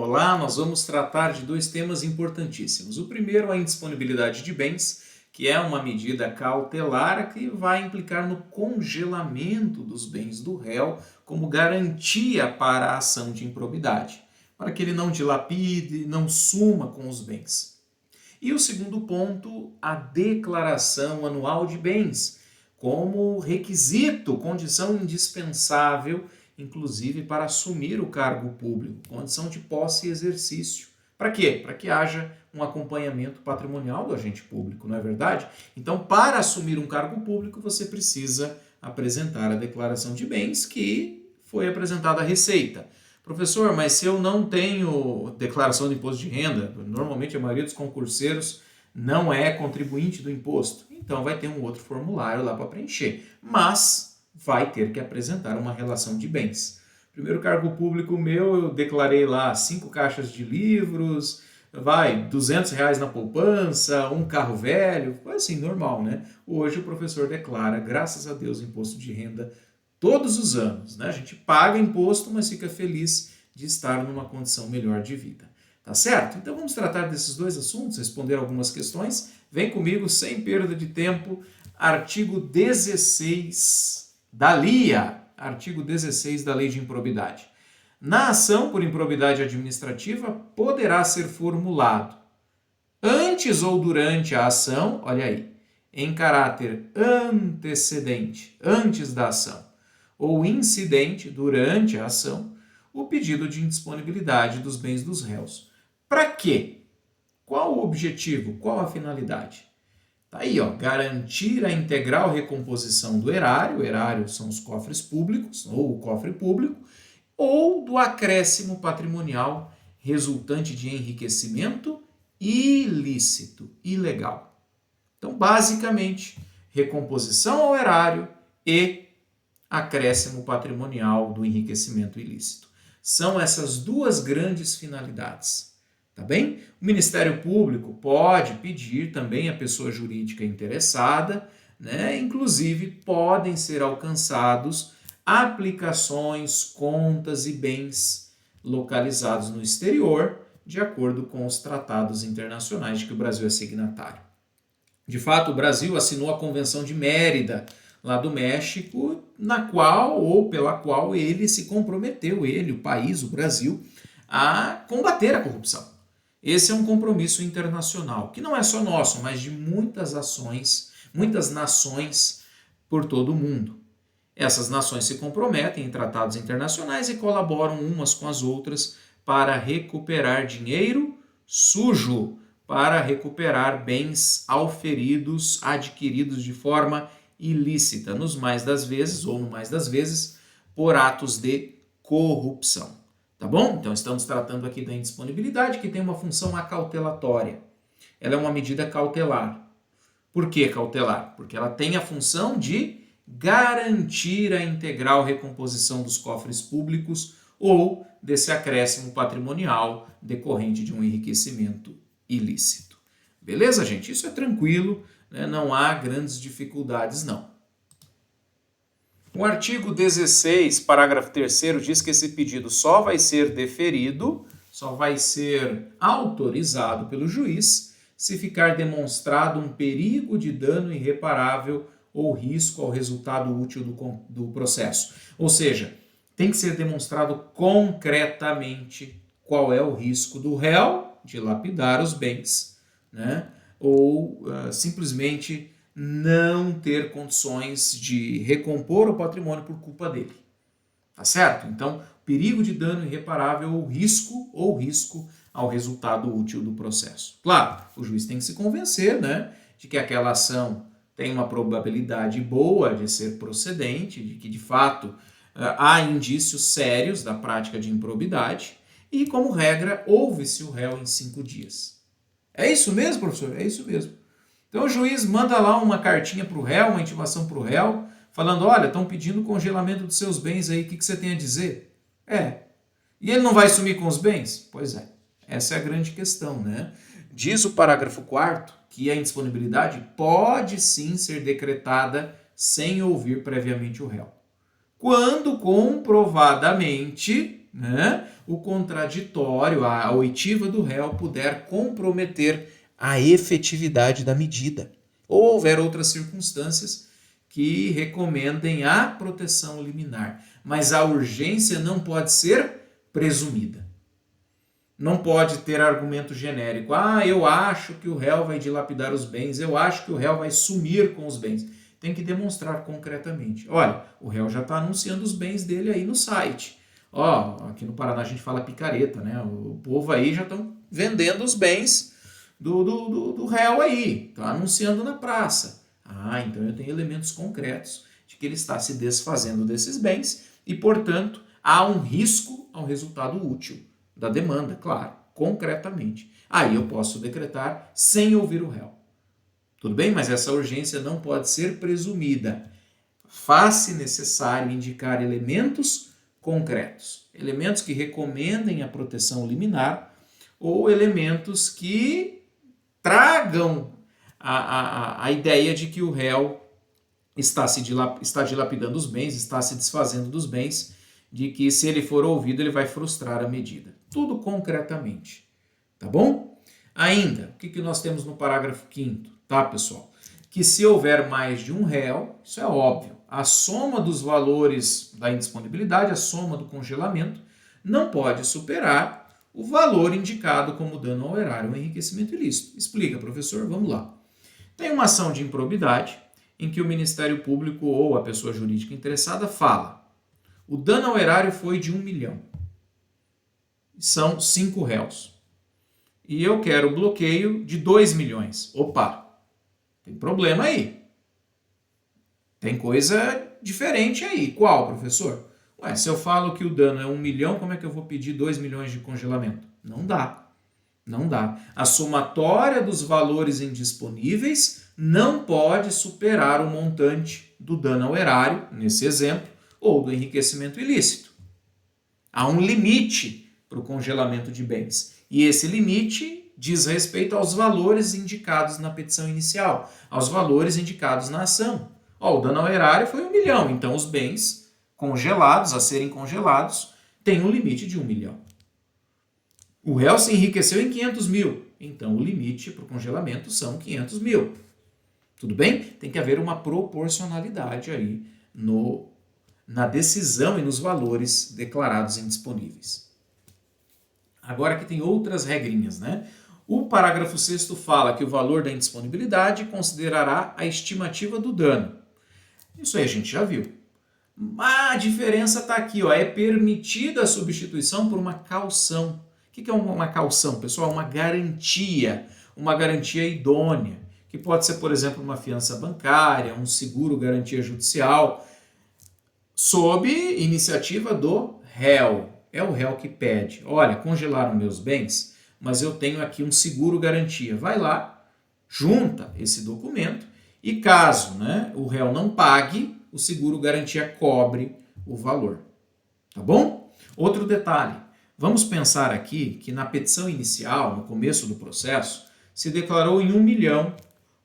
Olá, nós vamos tratar de dois temas importantíssimos. O primeiro, a indisponibilidade de bens, que é uma medida cautelar que vai implicar no congelamento dos bens do réu como garantia para a ação de improbidade, para que ele não dilapide, não suma com os bens. E o segundo ponto, a declaração anual de bens, como requisito, condição indispensável, inclusive para assumir o cargo público, condição de posse e exercício. Para quê? Para que haja um acompanhamento patrimonial do agente público, não é verdade? Então, para assumir um cargo público, você precisa apresentar a declaração de bens que foi apresentada à Receita. Professor, mas se eu não tenho declaração de imposto de renda, normalmente a maioria dos concurseiros não é contribuinte do imposto, então vai ter um outro formulário lá para preencher, mas vai ter que apresentar uma relação de bens. Primeiro cargo público meu, eu declarei lá 5 caixas de livros, R$ 200 na poupança, um carro velho, assim, normal, né? Hoje o professor declara, graças a Deus, imposto de renda todos os anos, né? A gente paga imposto, mas fica feliz de estar numa condição melhor de vida. Tá certo? Então vamos tratar desses dois assuntos, responder algumas questões. Vem comigo, sem perda de tempo, artigo 16 da LIA, artigo 16 da Lei de Improbidade. Na ação por improbidade administrativa, poderá ser formulado antes ou durante a ação, olha aí, em caráter antecedente, antes da ação, ou incidente durante a ação, o pedido de indisponibilidade dos bens dos réus. Para quê? Qual o objetivo? Qual a finalidade? Tá aí, ó, garantir a integral recomposição do erário, o erário são os cofres públicos, ou o cofre público, ou do acréscimo patrimonial resultante de enriquecimento ilícito, ilegal. Então, basicamente, recomposição ao erário e acréscimo patrimonial do enriquecimento ilícito. São essas duas grandes finalidades. Tá bem? O Ministério Público pode pedir também à pessoa jurídica interessada, né? Inclusive podem ser alcançados aplicações, contas e bens localizados no exterior, de acordo com os tratados internacionais de que o Brasil é signatário. De fato, o Brasil assinou a Convenção de Mérida, lá do México, na qual ou pela qual ele se comprometeu, o país, o Brasil, a combater a corrupção. Esse é um compromisso internacional, que não é só nosso, mas de muitas ações, muitas nações por todo o mundo. Essas nações se comprometem em tratados internacionais e colaboram umas com as outras para recuperar dinheiro sujo, para recuperar bens auferidos, adquiridos de forma ilícita, nos mais das vezes, ou no mais das vezes, por atos de corrupção. Tá bom? Então estamos tratando aqui da indisponibilidade, que tem uma função acautelatória. Ela é uma medida cautelar. Por que cautelar? Porque ela tem a função de garantir a integral recomposição dos cofres públicos ou desse acréscimo patrimonial decorrente de um enriquecimento ilícito. Beleza, gente? Isso é tranquilo, né? Não há grandes dificuldades, não. O artigo 16, parágrafo 3º, diz que esse pedido só vai ser deferido, só vai ser autorizado pelo juiz, se ficar demonstrado um perigo de dano irreparável ou risco ao resultado útil do processo. Ou seja, tem que ser demonstrado concretamente qual é o risco do réu de lapidar os bens, né? Ou simplesmente não ter condições de recompor o patrimônio por culpa dele. Tá certo? Então, perigo de dano irreparável ou risco ao resultado útil do processo. Claro, o juiz tem que se convencer, né, de que aquela ação tem uma probabilidade boa de ser procedente, de que de fato há indícios sérios da prática de improbidade e, como regra, ouve-se o réu em 5 dias. É isso mesmo, professor? É isso mesmo. Então o juiz manda lá uma cartinha para o réu, uma intimação para o réu, falando, olha, estão pedindo congelamento dos seus bens aí, o que você tem a dizer? E ele não vai sumir com os bens? Pois é, essa é a grande questão, né? Diz o parágrafo 4º que a indisponibilidade pode sim ser decretada sem ouvir previamente o réu. Quando comprovadamente né, o contraditório, a oitiva do réu puder comprometer a efetividade da medida, ou houver outras circunstâncias que recomendem a proteção liminar. Mas a urgência não pode ser presumida. Não pode ter argumento genérico. Eu acho que o réu vai dilapidar os bens, eu acho que o réu vai sumir com os bens. Tem que demonstrar concretamente. Olha, o réu já está anunciando os bens dele aí no site. Aqui no Paraná a gente fala picareta, né? O povo aí já estão vendendo os bens do réu aí, está anunciando na praça. Então eu tenho elementos concretos de que ele está se desfazendo desses bens e, portanto, há um risco ao resultado útil da demanda, claro, concretamente. Aí eu posso decretar sem ouvir o réu. Tudo bem? Mas essa urgência não pode ser presumida. Faz-se necessário indicar elementos concretos, elementos que recomendem a proteção liminar ou elementos que tragam a ideia de que o réu está dilapidando os bens, está se desfazendo dos bens, de que se ele for ouvido ele vai frustrar a medida. Tudo concretamente, tá bom? Ainda, o que nós temos no parágrafo 5º, tá, pessoal? Que se houver mais de um réu, isso é óbvio, a soma dos valores da indisponibilidade, a soma do congelamento, não pode superar o valor indicado como dano ao erário ou enriquecimento ilícito. Explica, professor, vamos lá. Tem uma ação de improbidade em que o Ministério Público ou a pessoa jurídica interessada fala: o dano ao erário foi de 1 milhão. São 5 réus. E eu quero bloqueio de 2 milhões. Opa, tem problema aí. Tem coisa diferente aí. Qual, professor? Se eu falo que o dano é 1 milhão, como é que eu vou pedir 2 milhões de congelamento? Não dá. Não dá. A somatória dos valores indisponíveis não pode superar o montante do dano ao erário, nesse exemplo, ou do enriquecimento ilícito. Há um limite para o congelamento de bens. E esse limite diz respeito aos valores indicados na petição inicial, aos valores indicados na ação. O dano ao erário foi 1 milhão, então os bens congelados, a serem congelados, têm um limite de 1 milhão. O réu se enriqueceu em 500 mil, então o limite para o congelamento são 500 mil. Tudo bem? Tem que haver uma proporcionalidade aí na decisão e nos valores declarados indisponíveis. Agora aqui tem outras regrinhas, né? O parágrafo 6º fala que o valor da indisponibilidade considerará a estimativa do dano. Isso aí a gente já viu. A diferença está aqui, é permitida a substituição por uma caução. O que é uma caução, pessoal? Uma garantia idônea, que pode ser, por exemplo, uma fiança bancária, um seguro garantia judicial, sob iniciativa do réu. É o réu que pede: olha, congelaram meus bens, mas eu tenho aqui um seguro garantia. Vai lá, junta esse documento e caso, o réu não pague, o seguro garantia cobre o valor. Tá bom? Outro detalhe. Vamos pensar aqui que na petição inicial, no começo do processo, se declarou em 1 milhão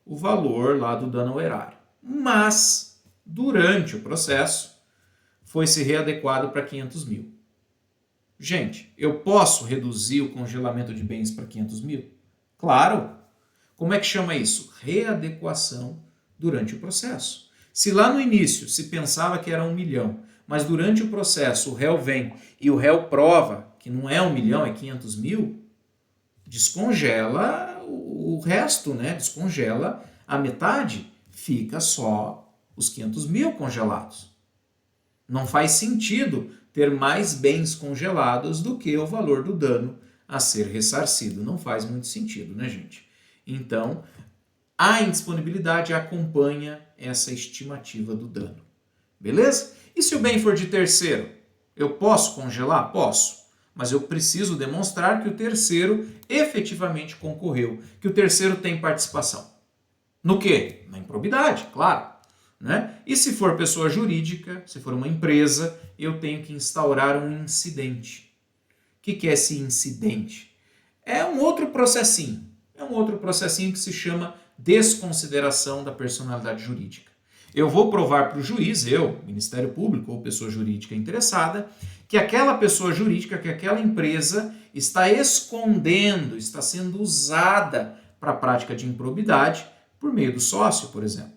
o valor lá do dano ao erário. Mas, durante o processo, foi se readequado para 500 mil. Gente, eu posso reduzir o congelamento de bens para 500 mil? Claro! Como é que chama isso? Readequação durante o processo. Se lá no início se pensava que era 1 milhão, mas durante o processo o réu vem e o réu prova que não é 1 milhão, é 500 mil, descongela o resto, descongela a metade, fica só os 500 mil congelados. Não faz sentido ter mais bens congelados do que o valor do dano a ser ressarcido. Não faz muito sentido, gente? Então, a indisponibilidade acompanha essa estimativa do dano. Beleza? E se o bem for de terceiro? Eu posso congelar? Posso. Mas eu preciso demonstrar que o terceiro efetivamente concorreu, que o terceiro tem participação. No quê? Na improbidade, claro. E se for pessoa jurídica, se for uma empresa, eu tenho que instaurar um incidente. O que é esse incidente? É um outro processinho. Que se chama desconsideração da personalidade jurídica. Eu vou provar para o juiz, Ministério Público ou pessoa jurídica interessada, que aquela pessoa jurídica, que aquela empresa está escondendo, está sendo usada para a prática de improbidade por meio do sócio, por exemplo.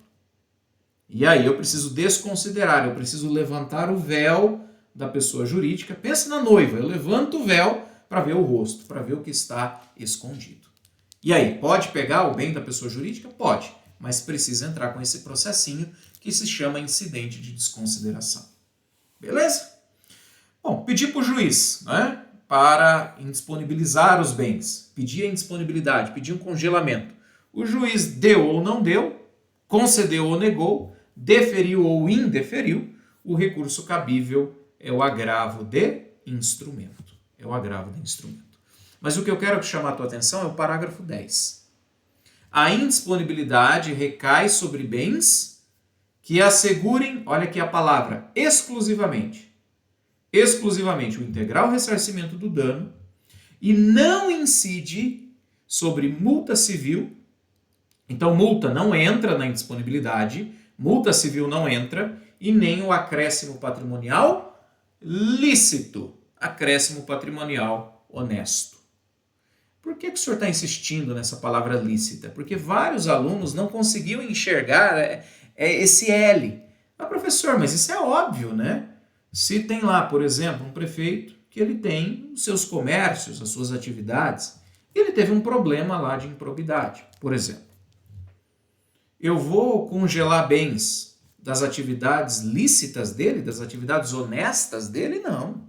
E aí eu preciso desconsiderar, eu preciso levantar o véu da pessoa jurídica. Pensa na noiva, eu levanto o véu para ver o rosto, para ver o que está escondido. E aí, pode pegar o bem da pessoa jurídica? Pode, mas precisa entrar com esse processinho que se chama incidente de desconsideração. Beleza? Bom, pedir para o juiz, né, para indisponibilizar os bens, pedir a indisponibilidade, pedir um congelamento. O juiz deu ou não deu, concedeu ou negou, deferiu ou indeferiu, o recurso cabível é o agravo de instrumento. É o agravo de instrumento. Mas o que eu quero chamar a tua atenção é o parágrafo 10. A indisponibilidade recai sobre bens que assegurem, olha aqui a palavra, exclusivamente o integral ressarcimento do dano e não incide sobre multa civil. Então, multa não entra na indisponibilidade, multa civil não entra e nem o acréscimo patrimonial lícito, acréscimo patrimonial honesto. Por que o senhor está insistindo nessa palavra lícita? Porque vários alunos não conseguiam enxergar esse L. Ah, professor, mas isso é óbvio, né? Se tem lá, por exemplo, um prefeito que ele tem os seus comércios, as suas atividades, e ele teve um problema lá de improbidade, por exemplo. Eu vou congelar bens das atividades lícitas dele, das atividades honestas dele? Não.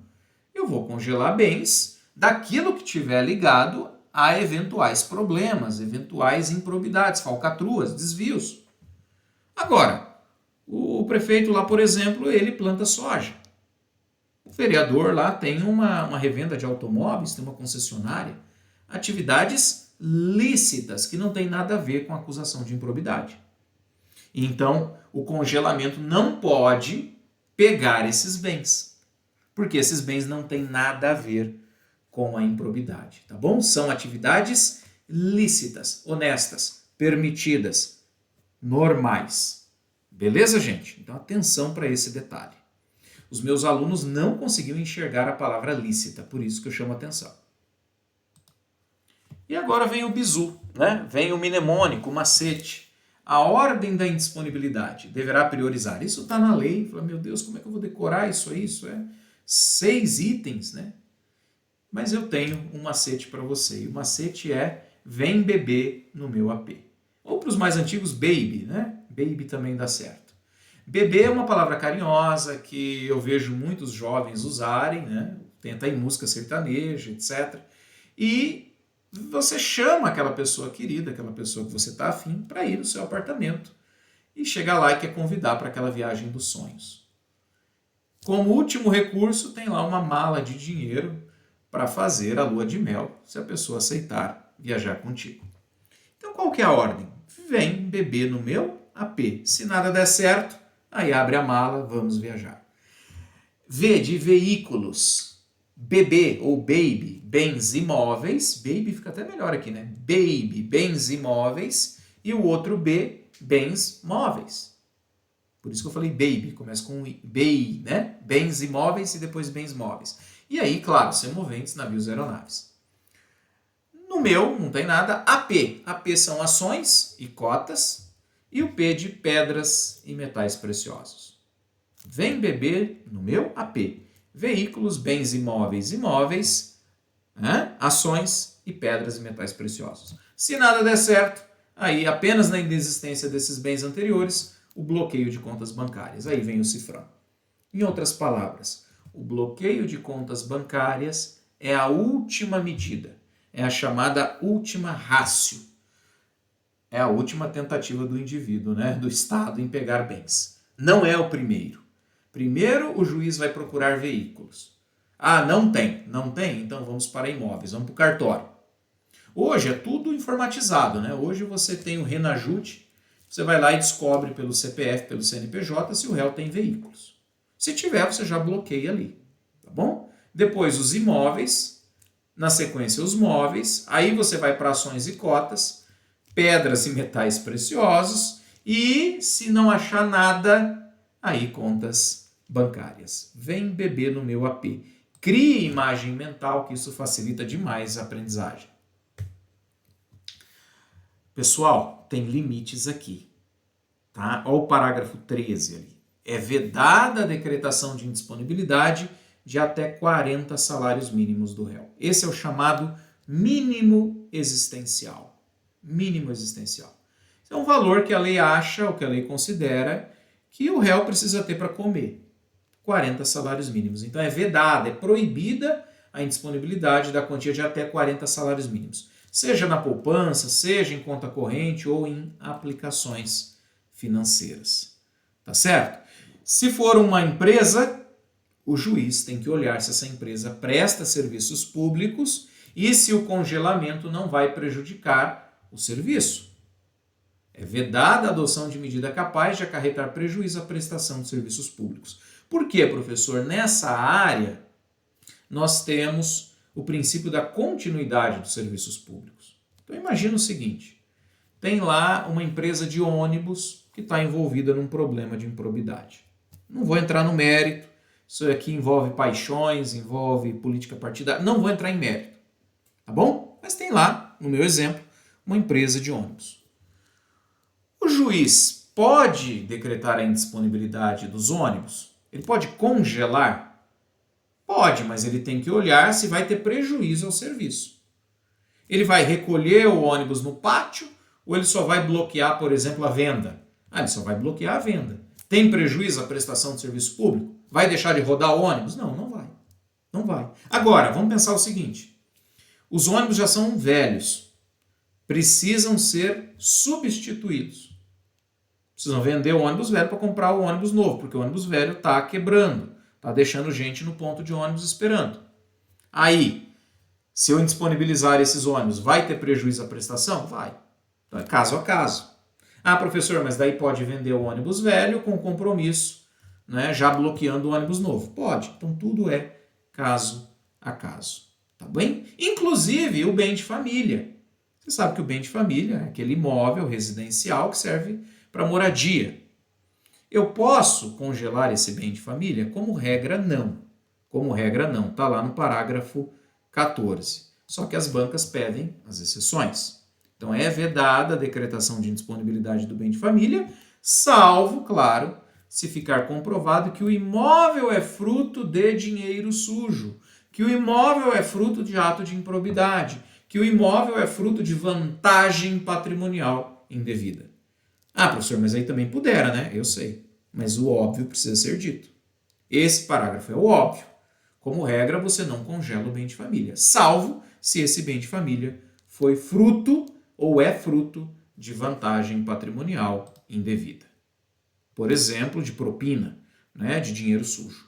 Eu vou congelar bens daquilo que tiver ligado a eventuais problemas, eventuais improbidades, falcatruas, desvios. Agora, o prefeito lá, por exemplo, ele planta soja. O vereador lá tem uma revenda de automóveis, tem uma concessionária. Atividades lícitas, que não tem nada a ver com a acusação de improbidade. Então, o congelamento não pode pegar esses bens, porque esses bens não têm nada a ver com a improbidade, tá bom? São atividades lícitas, honestas, permitidas, normais. Beleza, gente? Então, atenção para esse detalhe. Os meus alunos não conseguiam enxergar a palavra lícita, por isso que eu chamo atenção. E agora vem o bizu, né? Vem o mnemônico, o macete. A ordem da indisponibilidade deverá priorizar. Isso está na lei. Fala, meu Deus, como é que eu vou decorar isso aí? Isso é 6 itens, né? Mas eu tenho um macete para você. E o macete é vem beber no meu AP. Ou para os mais antigos, baby, né? Baby também dá certo. Bebê é uma palavra carinhosa que eu vejo muitos jovens usarem, né? Tem até em música sertaneja, etc. E você chama aquela pessoa querida, aquela pessoa que você está afim, para ir no seu apartamento. E chega lá e quer convidar para aquela viagem dos sonhos. Como último recurso, tem lá uma mala de dinheiro para fazer a lua de mel, se a pessoa aceitar viajar contigo. Então, qual que é a ordem? Vem beber no meu AP. Se nada der certo, aí abre a mala, vamos viajar. V de veículos. BB ou baby, bens imóveis. Baby fica até melhor aqui, né? Baby, bens imóveis. E o outro B, bens móveis. Por isso que eu falei baby, começa com BI, né? Bens imóveis e depois bens móveis. E aí, claro, semoventes, navios e aeronaves. No meu, não tem nada. AP. AP são ações e cotas. E o P de pedras e metais preciosos. Vem beber no meu AP. Veículos, bens imóveis, né? Ações e pedras e metais preciosos. Se nada der certo, aí apenas na inexistência desses bens anteriores, o bloqueio de contas bancárias. Aí vem o cifrão. Em outras palavras, o bloqueio de contas bancárias é a última medida, é a chamada última ratio. É a última tentativa do indivíduo, né, do Estado, em pegar bens. Não é o primeiro. Primeiro, o juiz vai procurar veículos. Ah, não tem. Não tem? Então vamos para imóveis, vamos para o cartório. Hoje é tudo informatizado, né? Hoje você tem o Renajute, você vai lá e descobre pelo CPF, pelo CNPJ, se o réu tem veículos. Se tiver, você já bloqueia ali, tá bom? Depois os imóveis, na sequência os móveis, aí você vai para ações e cotas, pedras e metais preciosos e, se não achar nada, aí contas bancárias. Vem beber no meu AP. crie imagem mental, que isso facilita demais a aprendizagem. Pessoal, tem limites aqui, tá? Olha o parágrafo 13 ali. É vedada a decretação de indisponibilidade de até 40 salários mínimos do réu. Esse é o chamado mínimo existencial. Mínimo existencial. Esse é um valor que a lei acha, ou que a lei considera, que o réu precisa ter para comer. 40 salários mínimos. Então é vedada, é proibida a indisponibilidade da quantia de até 40 salários mínimos. Seja na poupança, seja em conta corrente ou em aplicações financeiras. Tá certo? Se for uma empresa, o juiz tem que olhar se essa empresa presta serviços públicos e se o congelamento não vai prejudicar o serviço. É vedada a adoção de medida capaz de acarretar prejuízo à prestação de serviços públicos. Por quê, professor? Nessa área, nós temos o princípio da continuidade dos serviços públicos. Então, imagina o seguinte, tem lá uma empresa de ônibus que está envolvida num problema de improbidade. Não vou entrar no mérito, isso aqui envolve paixões, envolve política partidária, não vou entrar em mérito, tá bom? Mas tem lá, no meu exemplo, uma empresa de ônibus. O juiz pode decretar a indisponibilidade dos ônibus? Ele pode congelar? Pode, mas ele tem que olhar se vai ter prejuízo ao serviço. Ele vai recolher o ônibus no pátio ou ele só vai bloquear, por exemplo, a venda? Ah, ele só vai bloquear a venda. Tem prejuízo à prestação de serviço público? Vai deixar de rodar o ônibus? Não, não vai. Não vai. Agora, vamos pensar o seguinte. Os ônibus já são velhos. Precisam ser substituídos. Precisam vender o ônibus velho para comprar o ônibus novo, porque o ônibus velho está quebrando, está deixando gente no ponto de ônibus esperando. Aí, se eu indisponibilizar esses ônibus, vai ter prejuízo à prestação? Vai. Então é caso a caso. Ah, professor, mas daí pode vender o ônibus velho com compromisso, né, já bloqueando o ônibus novo? Pode. Então tudo é caso a caso. Tá bem? Inclusive o bem de família. Você sabe que o bem de família é aquele imóvel residencial que serve para moradia. Eu posso congelar esse bem de família? Como regra, não. Como regra, não. Está lá no parágrafo 14. Só que as bancas pedem as exceções. Então, é vedada a decretação de indisponibilidade do bem de família, salvo, claro, se ficar comprovado que o imóvel é fruto de dinheiro sujo, que o imóvel é fruto de ato de improbidade, que o imóvel é fruto de vantagem patrimonial indevida. Ah, professor, mas aí também pudera, né? Eu sei. Mas o óbvio precisa ser dito. Esse parágrafo é o óbvio. Como regra, você não congela o bem de família, salvo se esse bem de família foi fruto ou é fruto de vantagem patrimonial indevida. Por exemplo, de propina, né, de dinheiro sujo.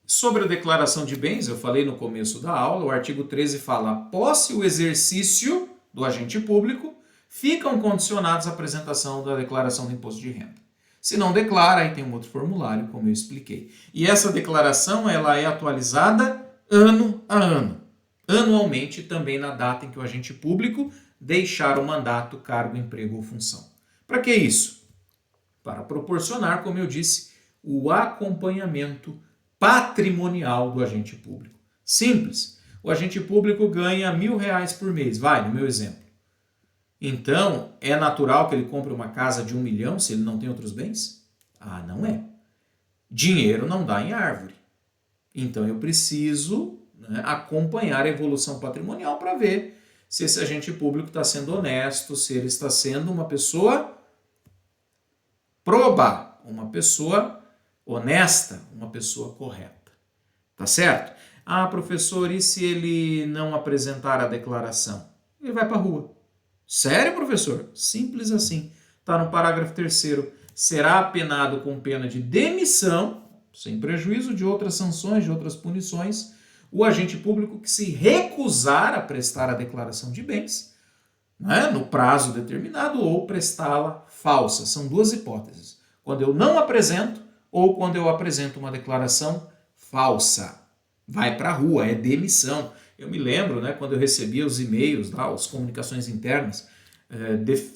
Sobre a declaração de bens, eu falei no começo da aula, o artigo 13 fala: após o exercício do agente público, ficam condicionados à apresentação da declaração do imposto de renda. Se não declara, aí tem um outro formulário, como eu expliquei. E essa declaração ela é atualizada ano a ano. Anualmente, também na data em que o agente público deixar o mandato, cargo, emprego ou função. Para que isso? Para proporcionar, como eu disse, o acompanhamento patrimonial do agente público. Simples. O agente público ganha R$1.000 por mês, vai, no meu exemplo. Então, é natural que ele compre uma casa de 1 milhão se ele não tem outros bens? Ah, não é. Dinheiro não dá em árvore. Então, eu preciso, né, acompanhar a evolução patrimonial para ver se esse agente público está sendo honesto, se ele está sendo uma pessoa proba, uma pessoa honesta, uma pessoa correta. Tá certo? Ah, professor, e se ele não apresentar a declaração? Ele vai para a rua. Sério, professor? Simples assim. Está no parágrafo 3º. Será apenado com pena de demissão, sem prejuízo de outras sanções, de outras punições, o agente público que se recusar a prestar a declaração de bens, né, no prazo determinado, ou prestá-la falsa. São duas hipóteses. Quando eu não apresento ou quando eu apresento uma declaração falsa. Vai para a rua, é demissão. Eu me lembro, né, quando eu recebia os e-mails, as comunicações internas,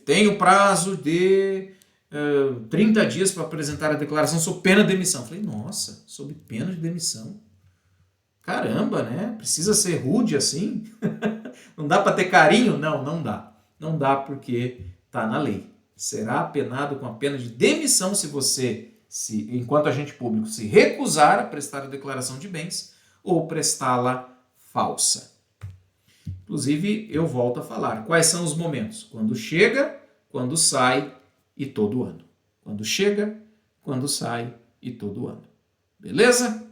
tem o prazo de 30 dias para apresentar a declaração sob pena de demissão. Falei, nossa, sob pena de demissão? Caramba, né? Precisa ser rude assim? Não dá para ter carinho? Não, não dá. Não dá porque está na lei. Será penado com a pena de demissão se você, enquanto agente público, se recusar a prestar a declaração de bens ou prestá-la falsa. Inclusive, eu volto a falar. Quais são os momentos? Quando chega, quando sai e todo ano. Quando chega, quando sai e todo ano. Beleza?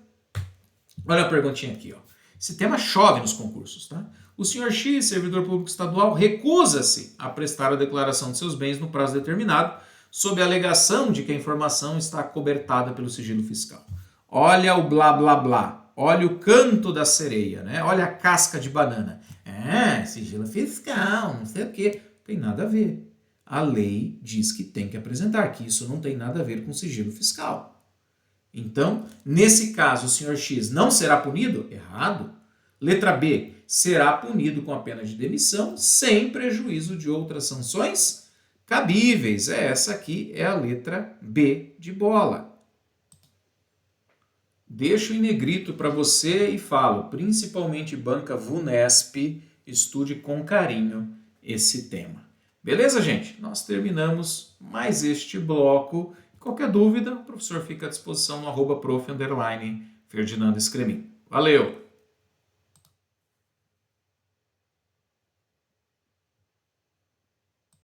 Olha a perguntinha aqui, ó. Esse tema chove nos concursos, tá? O senhor X, servidor público estadual, recusa-se a prestar a declaração de seus bens no prazo determinado, sob a alegação de que a informação está acobertada pelo sigilo fiscal. Olha o blá blá blá, olha o canto da sereia, né? Olha a casca de banana. Sigilo fiscal, não sei o quê. Tem nada a ver. A lei diz que tem que apresentar, que isso não tem nada a ver com sigilo fiscal. Então, nesse caso, o senhor X não será punido? Errado. Letra B, será punido com a pena de demissão sem prejuízo de outras sanções cabíveis. Essa aqui é a letra B de bola. Deixo em negrito para você e falo, principalmente banca VUNESP, estude com carinho esse tema. Beleza, gente? Nós terminamos mais este bloco. Qualquer dúvida, o professor fica à disposição no @prof_Ferdinando Scremin. Valeu!